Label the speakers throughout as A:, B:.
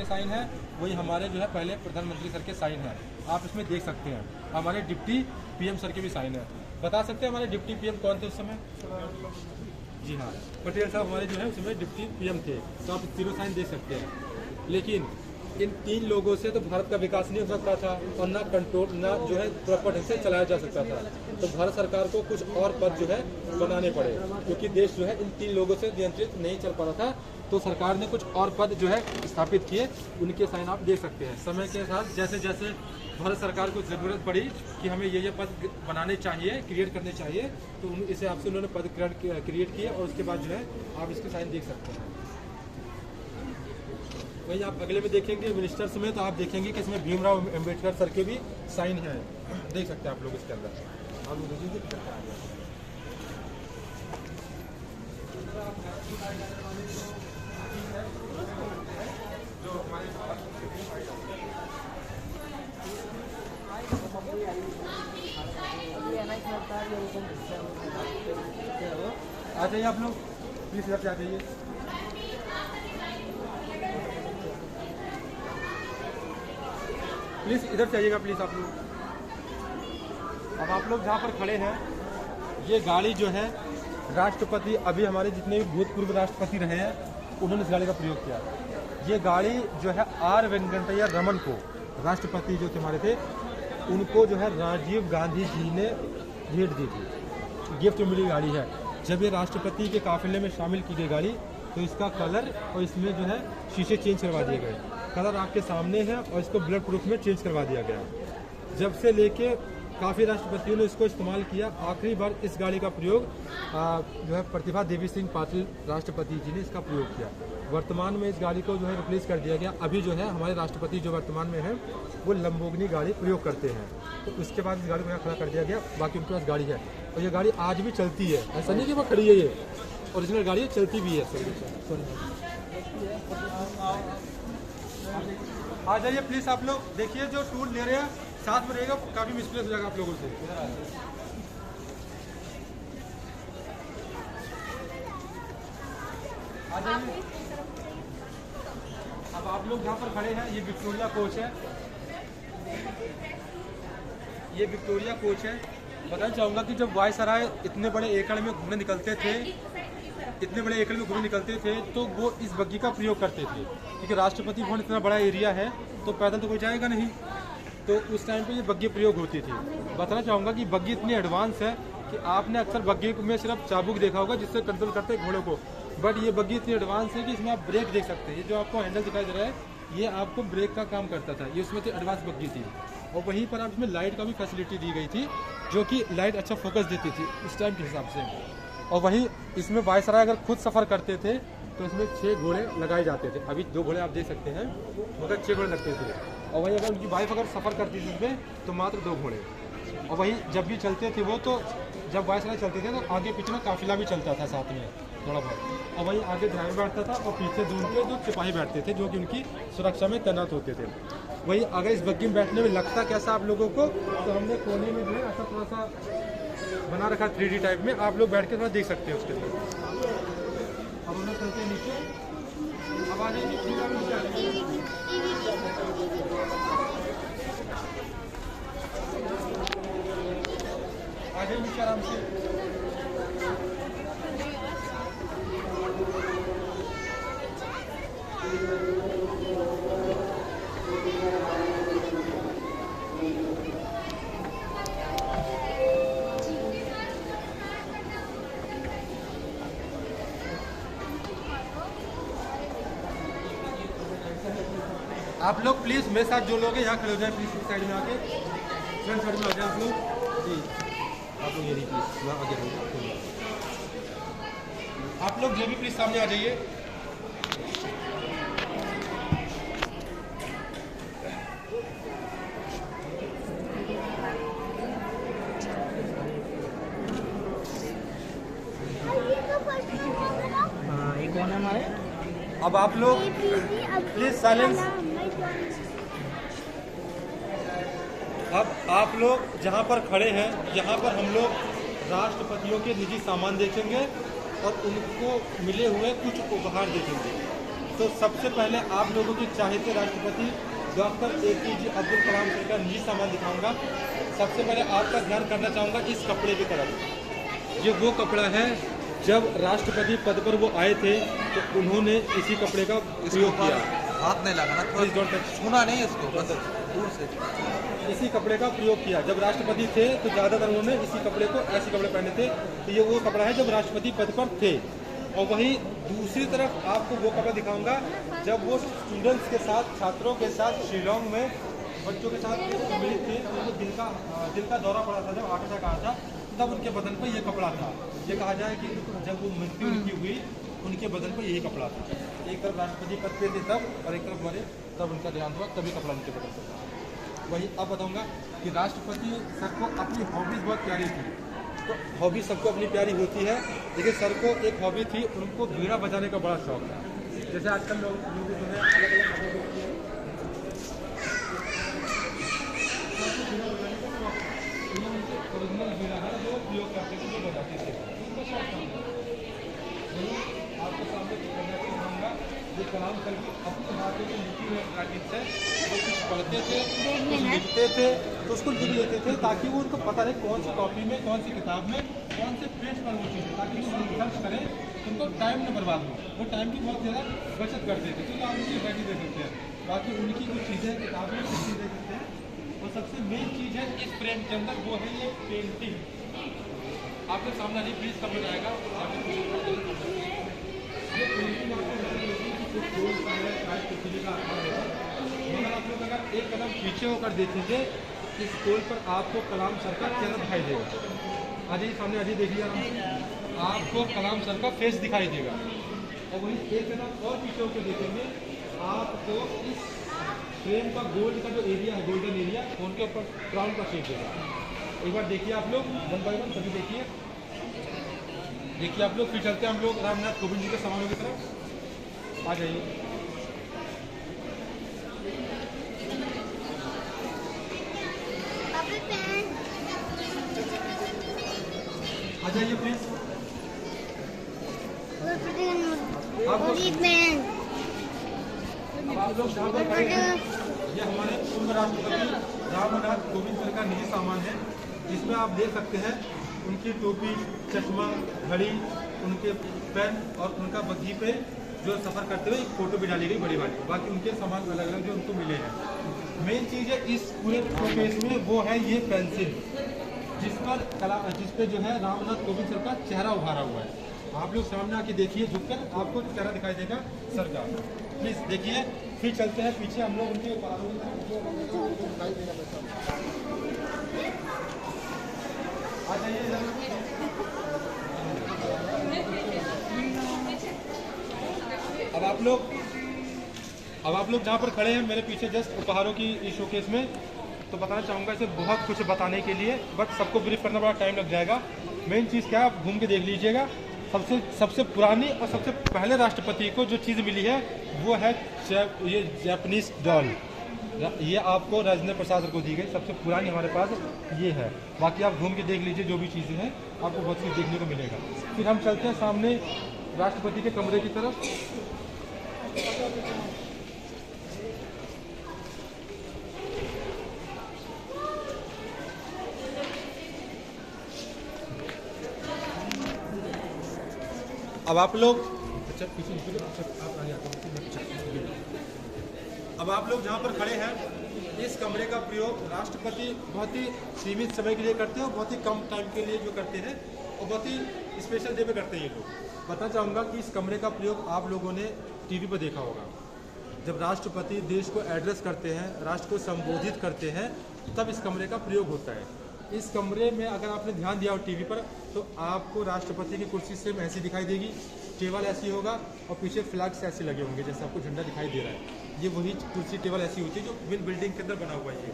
A: के साइन है, वही हमारे जो है पहले प्रधानमंत्री सर के साइन है। आप इसमें देख सकते हैं हमारे डिप्टी पीएम सर के भी साइन है। बता सकते हैं हमारे डिप्टी पीएम कौन थे उस समय? जी हाँ, पटेल साहब हमारे जो है उस समय डिप्टी पीएम थे। तो आप तीनों साइन दे सकते हैं। लेकिन इन 3 लोगों से तो भारत का विकास नहीं हो सकता था और ना कंट्रोल ना जो है प्रॉपर ढंग से चलाया जा सकता था। तो भारत सरकार को कुछ और पद जो है बनाने पड़े, क्योंकि देश जो है इन 3 लोगों से नियंत्रित नहीं चल पा रहा था। तो सरकार ने कुछ और पद जो है स्थापित किए, उनके साइन आप देख सकते हैं। समय के साथ जैसे जैसे भारत सरकार को ज़रूरत पड़ी कि हमें ये पद बनाने चाहिए, क्रिएट करने चाहिए, तो इस हिसाब से उन्होंने पद क्रिएट किए और उसके बाद जो है आप इसके साइन देख सकते हैं। वही आप अगले में देखेंगे मिनिस्टर्स में, तो आप देखेंगे कि इसमें भीमराव अम्बेडकर सर के भी साइन है, देख सकते हैं आप लोग इसके अंदर। आप लोग देखिए आ जाइए आप लोग, प्लीज इधर से आ जाइए। प्लीज इधर से आइएगा प्लीज आप लोग। अब आप लोग जहाँ पर खड़े हैं, ये गाड़ी जो है राष्ट्रपति, अभी हमारे जितने भी भूतपूर्व राष्ट्रपति रहे हैं उन्होंने इस गाड़ी का प्रयोग किया। ये गाड़ी जो है आर वेंकटैया रमन को, राष्ट्रपति जो थे हमारे थे, उनको जो है राजीव गांधी जी ने भेंट दी थी, गिफ्ट मिली गाड़ी है। जब ये राष्ट्रपति के काफिले में शामिल की गई गाड़ी, तो इसका कलर और इसमें जो है शीशे चेंज करवा दिए गए। कलर आपके सामने है और इसको ब्लड प्रूफ में चेंज करवा दिया गया। जब से लेके काफ़ी राष्ट्रपतियों ने इसको इस्तेमाल किया। आखिरी बार इस गाड़ी का प्रयोग जो है प्रतिभा देवी सिंह पाटिल राष्ट्रपति जी ने इसका प्रयोग किया। वर्तमान में इस गाड़ी को जो है रिप्लेस कर दिया गया। अभी जो है हमारे राष्ट्रपति जो वर्तमान में है वो लंबोर्गिनी गाड़ी प्रयोग करते हैं, तो उसके बाद इस गाड़ी को यहाँ खड़ा कर दिया गया। बाकी उनके पास गाड़ी है और ये गाड़ी आज भी चलती है, ऐसा नहीं कि वो खड़ी है, ये ओरिजिनल गाड़ी है, चलती भी है। आ जाइए प्लीज़ आप लोग, देखिए जो टूर ले रहे हैं साथ में रहेगा, काफ़ी मिसप्लेस हो जाएगा आप लोगों से। आ जाइए। अब आप लोग जहाँ पर खड़े हैं, ये विक्टोरिया कोच है, ये विक्टोरिया कोच है। बताना चाहूँगा कि जब वायसराय इतने बड़े एकड़ में घूमने निकलते थे, तो वो इस बग्गी का प्रयोग करते थे, क्योंकि राष्ट्रपति भवन इतना बड़ा एरिया है तो पैदल तो कोई जाएगा नहीं, तो उस टाइम पे ये बग्गी प्रयोग होती थी। बताना चाहूँगा कि बग्गी इतनी एडवांस है कि आपने अक्सर बग्गी में सिर्फ चाबुक देखा होगा जिससे कंट्रोल करते हैं घोड़ों को, बट ये बग्गी इतनी एडवांस है कि इसमें आप ब्रेक देख सकते हैं। ये जो आपको हैंडल दिखाई दे रहा है, ये आपको ब्रेक का काम करता था, ये उसमें तो एडवांस बग्गी थी। और वहीं पर आप इसमें लाइट का भी फैसिलिटी दी गई थी, जो कि लाइट अच्छा फोकस देती थी उस टाइम के हिसाब से। और वहीं इसमें वायसराय अगर खुद सफ़र करते थे तो इसमें 6 घोड़े लगाए जाते थे। अभी 2 घोड़े आप देख सकते हैं, मगर 6 घोड़े लगते थे। और वहीं अगर उनकी वाइफ अगर सफ़र करती थी इसमें तो मात्र 2 घोड़े। और वहीं जब भी चलते थे वो, तो जब वायसराय चलते थे तो आगे पीछे में काफिला भी चलता था साथ में थोड़ा बहुत। और वहीं आगे ड्राइवर बैठता था और पीछे जो सिपाही बैठते थे, जो कि उनकी सुरक्षा में तैनात होते थे। वहीं अगर इस बग्गी में बैठने में लगता कैसा आप लोगों को, तो हमने कोने में जो है ऐसा थोड़ा सा बना रखा 3D टाइप में, आप लोग बैठ के थोड़ा देख सकते हैं उसके अंदर। अब हम लोग चलते हैं नीचे, अब आ जाइए नीचे आराम से। आप लोग प्लीज़ मेरे साथ जो लोग हैं यहाँ खड़े हो जाए, प्लीज़ साइड में आके, फ्रंट साइड में आ जाए आप लोग जी। आप लोग ये नहीं प्लीज़ यहाँ आगे रहेंगे, आप लोग जो भी प्लीज़ सामने आ जाइए।
B: एक कौन है हमारे?
A: अब आप लोग प्लीज साइलेंस। अब आप लोग जहाँ पर खड़े हैं, यहाँ पर हम लोग राष्ट्रपतियों के निजी सामान देखेंगे और उनको मिले हुए कुछ उपहार देखेंगे। तो सबसे पहले आप लोगों के चाहते राष्ट्रपति doctor APJ Abdul Kalam sir का निजी सामान दिखाऊंगा। सबसे पहले आपका ध्यान करना चाहूँगा इस कपड़े की तरफ। ये वो कपड़ा है, जब राष्ट्रपति पद पर वो आए थे तो उन्होंने इसी कपड़े का प्रयोग किया।
B: हाथ नहीं लगाना, छूना नहीं इसको, बस दूर से
A: इसी कपड़े का प्रयोग किया। जब राष्ट्रपति थे तो ज़्यादातर उन्होंने इसी कपड़े को, ऐसे कपड़े पहने थे। तो ये वो कपड़ा है जब राष्ट्रपति पद पर थे। और वहीं दूसरी तरफ आपको वो कपड़ा दिखाऊंगा जब वो स्टूडेंट्स के साथ, छात्रों के साथ शिलोंग में बच्चों के साथ मिलित थे। तो उनको दिल का दौरा पड़ा था, जब हार्ट अटैक आया था, तब उनके बदन पर यह कपड़ा था। ये कहा जाए कि जब वो मृत्यु उनकी हुई, उनके बदन पर यही कपड़ा था। एक तरफ राष्ट्रपति पद पे थे तब, और एक तरफ मरे तब उनका देहांत हुआ, तभी कपड़ा उनके बदन पर था। वही अब बताऊंगा कि राष्ट्रपति सर को अपनी हॉबीज़ बहुत प्यारी थी। तो हॉबी सबको अपनी प्यारी होती है, लेकिन सर को एक हॉबी थी, उनको बीड़ा बजाने का बड़ा शौक था। जैसे आजकल लोग जो है अलग अलग ओरिजिनल बीड़ा है जो प्रयोग करते थे, जो बजाते थे, उनका शौक था। आपके सामने दिखाऊंगा ये कलाम सर की अपनी बातों की लिखी हुई प्रैक्टिस है। वो कुछ पढ़ते थे, कुछ लिखते थे, तो उसको लिख लेते थे ताकि वो उनको पता रहे कौन सी कॉपी में, कौन सी किताब में, कौन से पेज पर वो चीज़ है, ताकि वो सर्च करें, उनको टाइम न बर्बाद हो। वो टाइम की बहुत ज़्यादा बचत करते थे। तो आप उनकी बैठी दे सकते हैं। बाकी उनकी कुछ चीज़ें किताबें कुछ चीज़ें दे सकते हैं। और सबसे मेन चीज़ है इस फ्रेम के अंदर, वो है ये पेंटिंग। आपके सामने नहीं प्लीज़ समझ आएगा। ये पेंटिंग मगर आप लोग अगर एक कदम पीछे होकर देखेंगे, इस पोल पर आपको कलाम सर का चेहरा दिखाई देगा। आज ही सामने आज ही देखिए आपको कलाम सर का फेस दिखाई देगा। और वहीं एक कदम और पीछे होकर देखेंगे, आपको इस फ्रेम का गोल्ड का जो एरिया है, गोल्डन एरिया, उनके ऊपर क्राउन का शेप देगा। एक बार देखिए आप लोग, वन बाई वन सभी देखिए। देखिए आप लोग, फिर चलते हैं हम लोग रामनाथ कोविंद जी के सामानों की तरफ। आ जाइए, आ जाइए प्लीज। आप लोग जहाँ पर खड़े हैं, ये हमारे पूर्व राष्ट्रपति रामनाथ कोविंद सर का निजी सामान है। इसमें आप देख सकते हैं उनकी टोपी, चश्मा, घड़ी, उनके पेन और उनका बग्घी पे जो सफ़र करते हुए एक फ़ोटो भी डाली गई बड़ी वाली। बाकी उनके सामान अलग अलग जो उनको मिले हैं। मेन चीज़ है इस पूरे शोकेस में, वो है ये पेंसिल, जिस पे जो है रामनाथ कोविंद सर का चेहरा उभारा हुआ है। आप लोग सामने आके देखिए, झुककर आपको चेहरा दिखाई देगा सर का। प्लीज़ देखिए। फिर चलते हैं पीछे, हम लोग उनके आ जाइए। अब आप लोग जहाँ पर खड़े हैं मेरे पीछे जस्ट उपहारों की इस शोकेस में, तो बताना चाहूँगा इसे बहुत कुछ बताने के लिए, बट सबको ब्रीफ करना बड़ा टाइम लग जाएगा। मेन चीज़ क्या है, आप घूम के देख लीजिएगा। सबसे पुरानी और सबसे पहले राष्ट्रपति को जो चीज़ मिली है वो है ये जापानीज डॉल। ये आपको राजेंद्र प्रसाद सर को दी गई, सबसे पुरानी हमारे पास ये है। बाकी आप घूम के देख लीजिए, जो भी चीज़ें हैं आपको बहुत कुछ देखने को मिलेगा। फिर हम चलते हैं सामने राष्ट्रपति के कमरे की तरफ। अब आप लोग अब आप लोग जहाँ पर खड़े हैं, इस कमरे का प्रयोग राष्ट्रपति बहुत ही सीमित समय के लिए करते हैं और बहुत ही कम टाइम के लिए जो करते हैं, और बहुत ही स्पेशल डे पे करते हैं ये लोग। बताना चाहूँगा कि इस कमरे का प्रयोग आप लोगों ने टीवी पर देखा होगा। जब राष्ट्रपति देश को एड्रेस करते हैं, राष्ट्र को संबोधित करते हैं, तब इस कमरे का प्रयोग होता है। इस कमरे में अगर आपने ध्यान दिया हो टीवी पर, तो आपको राष्ट्रपति की कुर्सी सेम ऐसी दिखाई देगी, टेबल ऐसी होगा और पीछे फ्लैग्स ऐसे लगे होंगे जैसे आपको झंडा दिखाई दे रहा है। ये वही कुर्सी टेबल ऐसी होती है जो विन बिल्डिंग के अंदर बना हुआ है ये।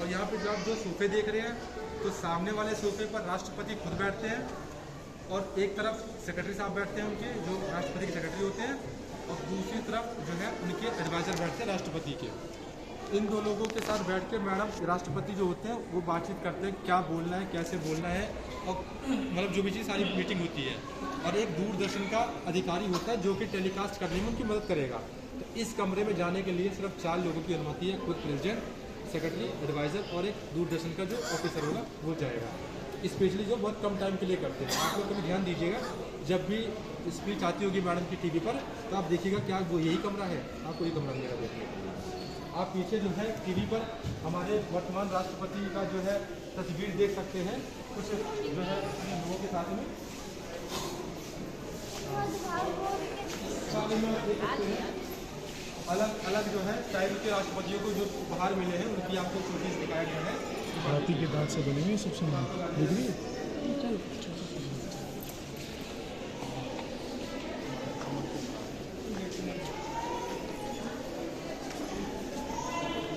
A: और यहाँ पे जो आप जो सोफे देख रहे हैं, तो सामने वाले सोफे पर राष्ट्रपति खुद बैठते हैं और एक तरफ सेक्रेटरी साहब बैठते हैं उनके, जो राष्ट्रपति के सेक्रेटरी होते हैं, और दूसरी तरफ जो है उनके एडवाइज़र बैठते हैं राष्ट्रपति के। इन दो लोगों के साथ बैठ के मैडम राष्ट्रपति जो होते हैं वो बातचीत करते हैं, क्या बोलना है, कैसे बोलना है, और मतलब जो भी चीज़ सारी मीटिंग होती है। और एक दूरदर्शन का अधिकारी होता है जो कि टेलीकास्ट करने में उनकी मदद करेगा। तो इस कमरे में जाने के लिए सिर्फ 4 लोगों की अनुमति है, खुद प्रेसिडेंट, सेक्रेटरी, एडवाइज़र और एक दूरदर्शन का जो ऑफिसर होगा वो जाएगा। स्पेशली जो बहुत कम टाइम के लिए करते हैं। आप लोग कभी ध्यान दीजिएगा, जब भी स्पीच आती होगी मैडम की टीवी पर, तो आप देखिएगा क्या वो यही कमरा है, आपको ये कमरा मिलेगा देखने के लिए। आप पीछे जो है टीवी पर हमारे वर्तमान राष्ट्रपति का जो है तस्वीर देख सकते हैं, कुछ जो है अपने लोगों के साथ में अलग अलग जो है टाइप के राष्ट्रपतियों को जो बाहर मिले हैं उनकी आपको फोटोज दिखाया गया है।
C: हाथी के दांत से बने हुए सबसे दिख रही है।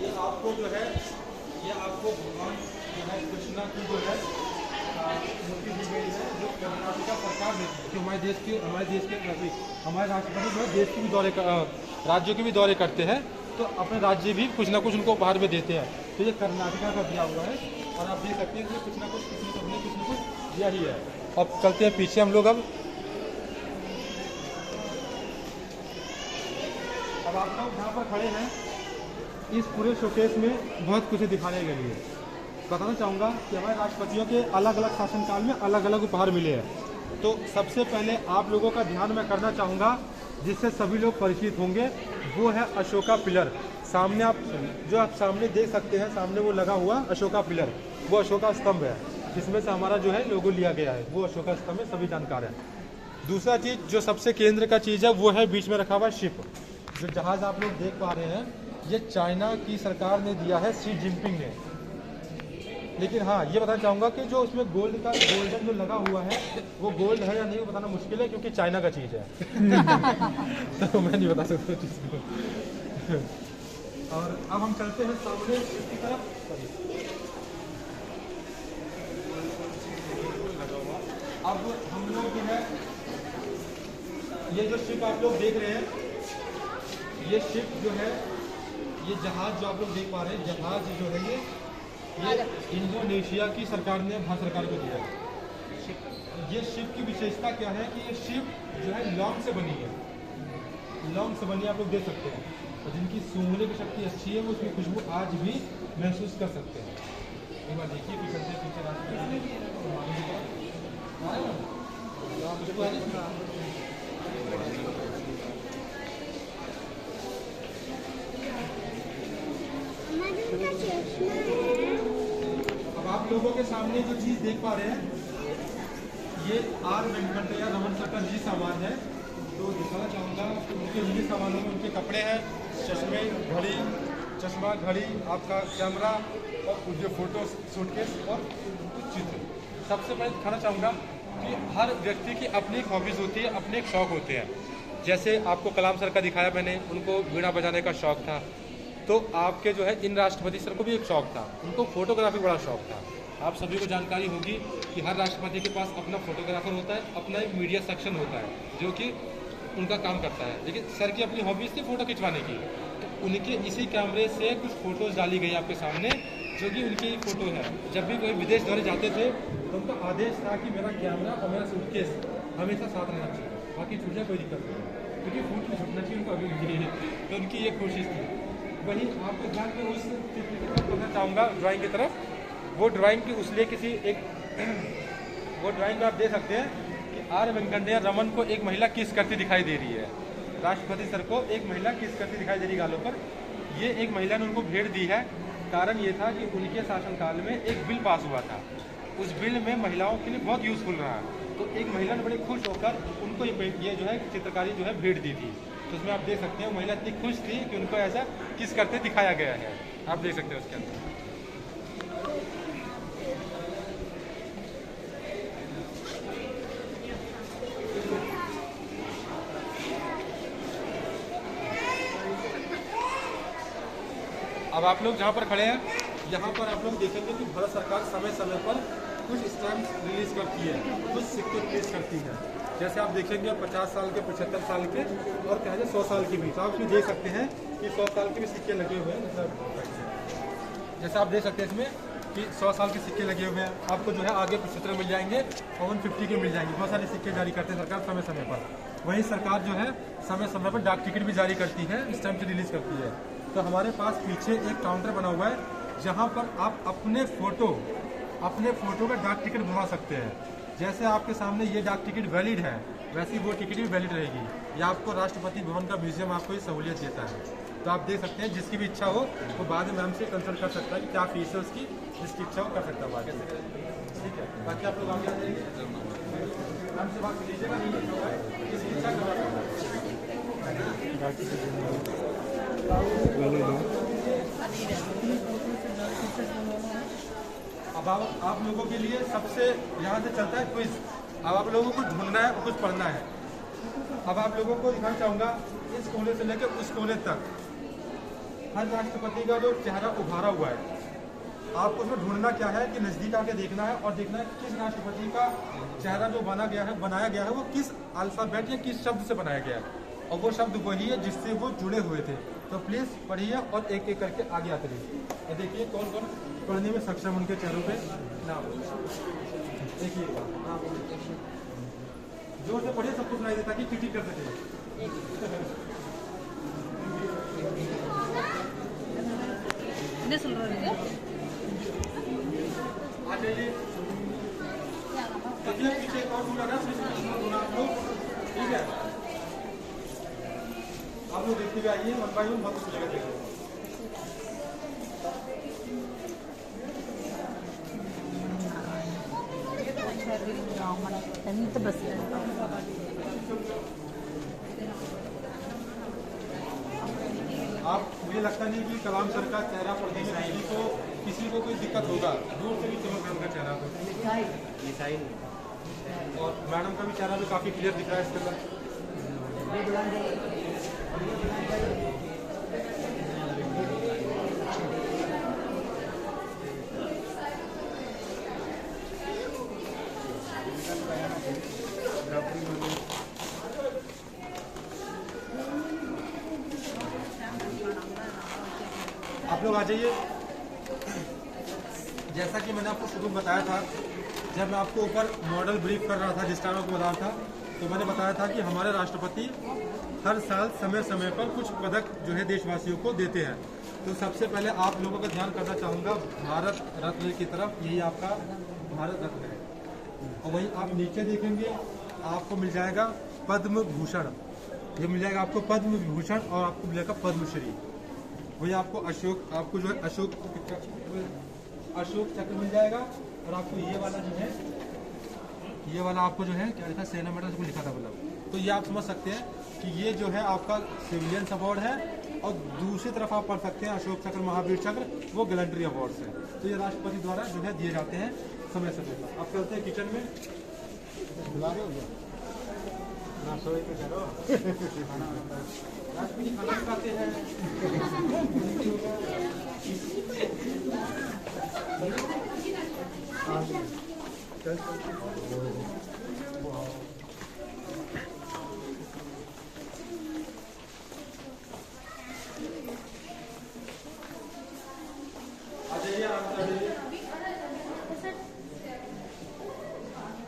A: ये आपको जो है, ये आपको भगवान जो है कृष्णा की जो है मूर्ति दी गई है, जो कर्नाटक सरकार ने, जो हमारे देश के हमारे राष्ट्रपति जो है देश के भी दौरे राज्यों के भी दौरे करते हैं, तो अपने राज्य भी कुछ ना कुछ उनको उपहार में देते हैं। तो ये कर्नाटका का दिया हुआ है और आप देख सकते हैं कि कुछ ना कुछ किसी को कुछ ना कुछ दिया ही है। अब चलते हैं पीछे हम लोग। अब आप लोग यहाँ पर खड़े हैं, इस पूरे शोकेस में बहुत कुछ दिखाने के लिए बताना चाहूँगा कि हमारे राष्ट्रपतियों के अलग अलग शासनकाल में अलग अलग उपहार मिले हैं। तो सबसे पहले आप लोगों का ध्यान मैं करना चाहूँगा, जिससे सभी लोग परिचित होंगे, वो है अशोका पिलर। सामने आप जो आप सामने देख सकते हैं, सामने वो लगा हुआ अशोका पिलर, वो अशोका स्तंभ है, जिसमें से हमारा जो है लोगो लिया गया है, वो अशोका स्तंभ है, सभी जानकार हैं। दूसरा चीज़ जो सबसे केंद्र का चीज़ है वो है बीच में रखा हुआ शिप। जो जहाज़ आप लोग देख पा रहे हैं, ये चाइना की सरकार ने दिया है, शी जिनपिंग ने। लेकिन हाँ, ये बताना चाहूँगा कि जो उसमें गोल्डन जो लगा हुआ है वो गोल्ड है या नहीं वो बताना मुश्किल है, क्योंकि चाइना का चीज़ है। तो मैं नहीं बता सकता चीज़ को। और अब हम चलते हैं सामने इसकी तरफ। अब हम लोग जो है ये जो शिप आप लोग देख रहे हैं, ये शिप जो है, ये जहाज जो आप लोग देख पा रहे हैं, जहाज जो है ये इंडोनेशिया की सरकार ने भारत सरकार को दिया है। ये शिप की विशेषता क्या है कि ये शिप जो है लौंग से बनी है, लौंग से बनी आप लोग देख सकते हैं, और जिनकी सूंघने की शक्ति अच्छी है वो उसकी खुशबू आज भी महसूस कर सकते हैं। एक बार देखिए पीछे से पीछे अब आप लोगों के सामने जो चीज़ देख पा रहे हैं, ये आर वेंकटैया रमन सर का निजी सामान है। तो दिखाना चाहूँगा उनके निजी सामानों में उनके कपड़े हैं, चश्मे, घड़ी, चश्मा, घड़ी, आपका कैमरा और जो फोटो सूटकेस और कुछ चित्र। सबसे पहले दिखाना चाहूँगा कि हर व्यक्ति की अपनी एक हॉबीज़ होती है, अपने एक शौक़ होते हैं। जैसे आपको कलाम सर का दिखाया मैंने, उनको वीणा बजाने का शौक़ था। तो आपके जो है इन राष्ट्रपति सर को भी एक शौक़ था, उनको फोटोग्राफी बड़ा शौक़ था। आप सभी को जानकारी होगी कि हर राष्ट्रपति के पास अपना फोटोग्राफर होता है, अपना एक मीडिया सेक्शन होता है जो कि उनका काम करता है। लेकिन सर की अपनी हॉबीज़ थी फ़ोटो खिंचवाने की, तो उनके इसी कैमरे से कुछ फ़ोटोज़ डाली गई आपके सामने, जो कि उनकी फ़ोटो है। जब भी कोई विदेश दौरे जाते थे तो उनका आदेश था कि मेरा कैमरा और मेरा सूटकेस हमेशा साथ रहना चाहिए, बाकी छूट जाए कोई दिक्कत नहीं, क्योंकि फूट में छूटना चाहिए उनको अभी भी। तो उनकी ये कोशिश थी। वहीं आपको ध्यान में उस चित्र की तरफ करना चाहूँगा, ड्राइंग की तरफ। वो ड्राइंग की उसलिए किसी एक वो ड्राइंग में आप देख सकते हैं कि आर वेंकटैया रमन को एक महिला किस करती दिखाई दे रही है। राष्ट्रपति सर को एक महिला किस करती दिखाई दे रही गालों पर। ये एक महिला ने उनको भेंट दी है। कारण ये था कि उनके शासनकाल में एक बिल पास हुआ था, उस बिल में महिलाओं के लिए बहुत यूज़फुल रहा। तो एक महिला ने बड़े खुश होकर उनको ये जो है चित्रकारी जो है भेंट दी थी। तो उसमें आप देख सकते हैं महिला इतनी खुश थी कि उनको ऐसा किस करते दिखाया गया है, आप देख सकते हैं उसके अंदर। अब आप लोग जहाँ पर खड़े हैं, यहाँ पर आप लोग देखेंगे कि भारत सरकार समय समय पर कुछ स्टैम्प रिलीज करती है, कुछ सिक्के रिलीज करती है। जैसे आप देखेंगे 50 साल के, 75 साल के और क्या है 100 साल के भी। तो आप इसमें देख सकते हैं कि 100 साल के भी सिक्के लगे हुए हैं। मतलब जैसे आप देख सकते हैं इसमें कि 100 साल के सिक्के लगे हुए हैं। आपको जो है आगे 75 मिल जाएंगे और 150 के मिल जाएंगे। बहुत सारे सिक्के जारी करते हैं सरकार समय समय पर। वहीं सरकार जो है समय समय पर डाक टिकट भी जारी करती है, इस टाइम से रिलीज करती है। तो हमारे पास पीछे एक काउंटर बना हुआ है जहाँ पर आप अपने फोटो का डाक टिकट बनवा सकते हैं। जैसे आपके सामने ये डाक टिकट वैलिड है, वैसी वो टिकट भी वैलिड रहेगी। या आपको राष्ट्रपति भवन का म्यूजियम आपको ये सहूलियत देता है। तो आप देख सकते हैं, जिसकी भी इच्छा हो वो बाद में मैम से कंसल्ट कर सकता है कि क्या फीस है उसकी, जिसकी इच्छा हो कर सकता है बाद में। ठीक है, बाकी आप लोग आगे आ जाएंगे, मैम से बात कीजिएगा, किसकी इच्छा अब आप लोगों के लिए सबसे यहाँ से चलता है क्विज। अब आप लोगों को ढूंढना है और कुछ पढ़ना है। अब आप लोगों को दिखाना चाहूँगा इस कोने से लेकर उस कोने तक हर राष्ट्रपति का जो चेहरा उभारा हुआ है, आपको उसमें ढूंढना क्या है कि नज़दीक आके देखना है और देखना है किस राष्ट्रपति का चेहरा जो बनाया गया है वो किस अल्फ़ाबेट या किस शब्द से बनाया गया है। और वो शब्द वही है जिससे वो जुड़े हुए थे। तो प्लीज़ पढ़िए और एक एक करके आगे आते रहिए। और देखिए कौन कौन पढ़ने में सक्षम उनके चेहरों पे नाम देखिए। जोर से पढ़िए, सबको सुनाई देता कि टिक कर सके। आ जाइए, देखिए पीछे एक और रूल है, आप लोग ठीक है। आप लोग देखते हुए आइए, वन बाई वन बहुत कुछ जगह देखिए। आप मुझे लगता नहीं कि कलाम सर का चेहरा पढ़ने में किसी को कोई दिक्कत होगा। दूर से भी चमक रहा का चेहरा और मैडम का भी चेहरा भी काफ़ी क्लियर दिख रहा है इसके अंदर। आप लोग आ जाइए। जैसा कि मैंने आपको शुरू में बताया था, जब मैं आपको ऊपर मॉडल ब्रीफ कर रहा था, जिस टाइम आपको बता था, तो मैंने बताया था कि हमारे राष्ट्रपति हर साल समय समय पर कुछ पदक जो है देशवासियों को देते हैं। तो सबसे पहले आप लोगों का ध्यान करना चाहूँगा भारत रत्न की तरफ। यही आपका भारत रत्न है। और वहीं आप नीचे देखेंगे आपको मिल जाएगा पद्म भूषण, ये मिल जाएगा आपको पद्म विभूषण और आपको मिलेगा पद्मश्री। वही आपको आपको जो है अशोक चक्र मिल जाएगा। और आपको ये वाला जो है, ये वाला आपको जो है क्या लिखा, सेना मेडल को लिखा था मतलब। तो ये आप समझ सकते हैं कि ये जो है आपका सिविलियन अवार्ड है। और दूसरी तरफ आप पढ़ सकते हैं अशोक चक्र, महावीर चक्र, वो गैलेंट्री अवार्ड्स है। तो ये राष्ट्रपति द्वारा जो है दिए जाते हैं समय समय पर। आप चलते हैं किचन में, राष्ट्रपति खाना खाते हैं।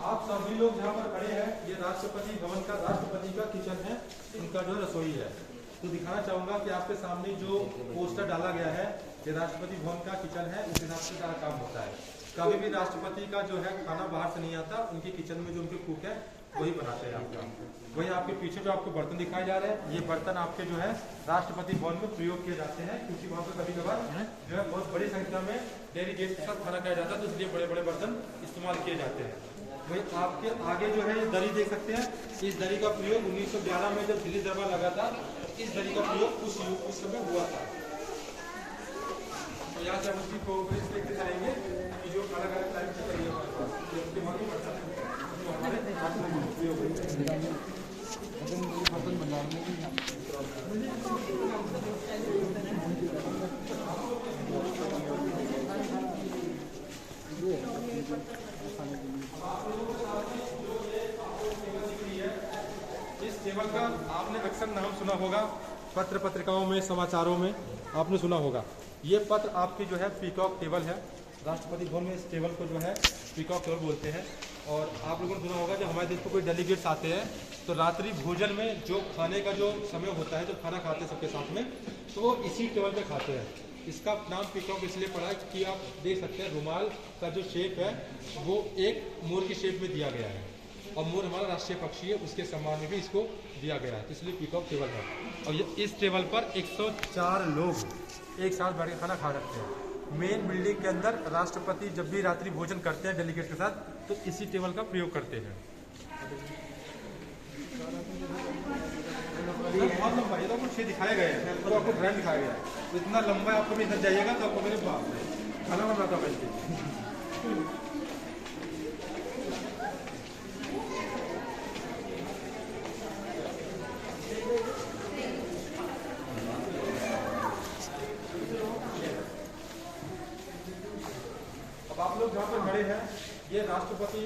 A: आप सभी लोग जहाँ पर खड़े हैं, ये राष्ट्रपति भवन का, राष्ट्रपति का किचन है, इनका जो रसोई है। तो दिखाना चाहूंगा कि आपके सामने जो पोस्टर डाला गया है, ये राष्ट्रपति भवन का किचन है, इस हिसाब से क्या काम होता है। कभी भी राष्ट्रपति का जो है खाना बाहर से नहीं आता, उनके किचन में जो उनके कुक है वही बनाते हैं आपका। वही आपके पीछे जो आपको बर्तन दिखाए जा रहे हैं, ये बर्तन आपके जो है राष्ट्रपति भवन में प्रयोग किए जाते हैं, क्योंकि वहाँ पर कभी कभार जो है बहुत बड़ी संख्या में डेलीगेट्स के साथ खाना खाया जाता है, तो इसलिए बड़े बड़े बर्तन इस्तेमाल किए जाते हैं। वही आपके आगे जो है दरी देख सकते हैं। इस दरी का प्रयोग 1911 में जब दिल्ली दरबार लगा था, इस दरी का प्रयोग उस समय हुआ था। तो यहाँ से हम उसकी प्रोग्रेस देखते जाएंगे कि जो अलग अलग टाइप से करिए हमारे पास, ये उसके बाद ही बढ़ता है। तो हमारे बर्तन भंडार में भी सुना होगा पत्र पत्रिकाओं में, समाचारों में आपने सुना होगा। ये पत्र आपकी जो है पीकॉक टेबल है। राष्ट्रपति भवन में इस टेबल को जो है पीकॉक टेबल बोलते हैं। और आप लोगों ने सुना होगा जब हमारे देश में कोई डेलीगेट्स आते हैं तो रात्रि भोजन में जो खाने का जो समय होता है, जो खाना खाते हैं सबके साथ में, तो वो इसी टेबल पे खाते हैं। इसका नाम पीकॉक इसलिए पड़ा है कि आप देख सकते हैं रुमाल का जो शेप है वो एक मोर की शेप में दिया गया है और मोर हमारा राष्ट्रीय पक्षी है, उसके सम्मान में भी इसको दिया गया है, तो इसलिए पीकॉक टेबल है। और ये इस टेबल पर 104 लोग एक साथ बैठ के खाना खा सकते हैं। मेन बिल्डिंग के अंदर राष्ट्रपति जब भी रात्रि भोजन करते हैं डेलीगेट के साथ तो इसी टेबल का प्रयोग करते हैं। बहुत लंबा है, तो आपको छः दिखाया गया है, तो आपको ब्रांड दिखाया गया है। इतना लंबा है, आपको भी इधर जाइएगा तो आपको मेरे बाप खाना बनाता बैठ के। आप लोग जहाँ पर खड़े हैं ये राष्ट्रपति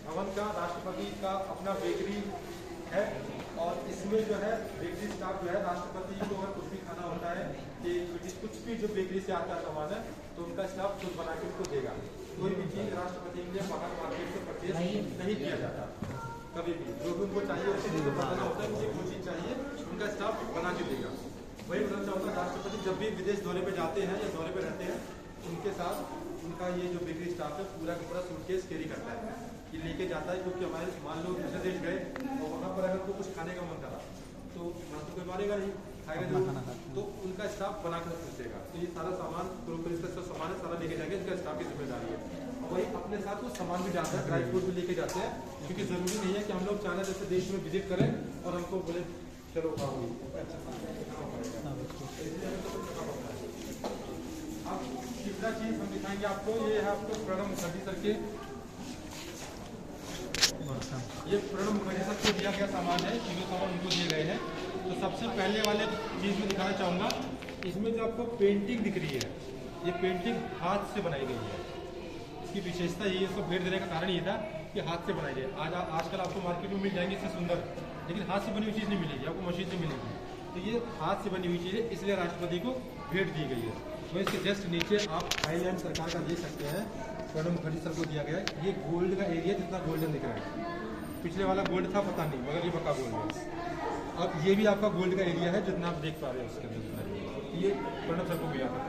A: भवन का, राष्ट्रपति का अपना बेकरी है। और इसमें जो है बेकरी स्टाफ जो है राष्ट्रपति को अगर कुछ भी खाना होता है कि कुछ भी जो बेकरी से आता है सामान है तो उनका स्टाफ खुद बना के उनको देगा। कोई भी चीज़ राष्ट्रपति के लिए बाहर मार्केट से परचेज नहीं किया जाता कभी भी। जो भी उनको चाहिए उसी चीज़ को बताना होता है, मुझे कोई चीज़ चाहिए उनका स्टाफ बना के देगा। वही बताना चाहूँगा राष्ट्रपति जब भी विदेश दौरे पर जाते हैं या दौरे पर रहते हैं उनके साथ उनका ये जो बेकरी स्टाफ है पूरा का पूरा सूटकेस कैरी करता है, ये लेके जाता है। क्योंकि हमारे मान लो दूसरे देश गए और वहाँ पर अगर कुछ खाने का मन करा तो ना तो कोई मारेगा नहीं, खाएगा जो, तो उनका स्टाफ बना कर पूछेगा। तो ये सारा सामान ग्रोसरी का सामान है सारा लेके जाएंगे, इसका स्टाफ की जिम्मेदारी है। और वही अपने साथ वो सामान भी जाता है, ड्राई फ्रूट भी लेके जाते हैं, क्योंकि ज़रूरी नहीं है कि हम लोग चाइना जैसे देश में विजिट करें और हमको बोले चलो खाओ। अब तीसरा चीज़ हम दिखाएंगे आपको, ये है आपको प्रणब मुखर्जी सर के, ये प्रणब मुखर्जी सर को दिया गया सामान है, तीनों सामान उनको दिए गए हैं। तो सबसे पहले वाले चीज़ में दिखाना चाहूँगा, इसमें जो आपको पेंटिंग दिख रही है ये पेंटिंग हाथ से बनाई गई है। इसकी विशेषता यही है, इसको भेंट देने का कारण ये था कि हाथ से बनाई जाए। आजकल आपको मार्केट में मिल जाएंगे इससे सुंदर, लेकिन हाथ से बनी हुई चीज़ नहीं मिलेगी, आपको मशीन से मिलेगी। तो ये हाथ से बनी हुई चीज़ है, इसलिए राष्ट्रपति को भेंट दी गई है। तो इसके जस्ट नीचे आप थाईलैंड सरकार का देख सकते हैं, प्रणब मुखर्जी सर को दिया गया है। ये गोल्ड का एरिया जितना गोल्डन दिख रहा है, पिछले वाला गोल्ड था पता नहीं, मगर ये पक्का गोल्ड है। अब ये भी आपका गोल्ड का एरिया है जितना आप देख पा रहे हैं उसके अंदर, ये प्रणब सर को मिला था।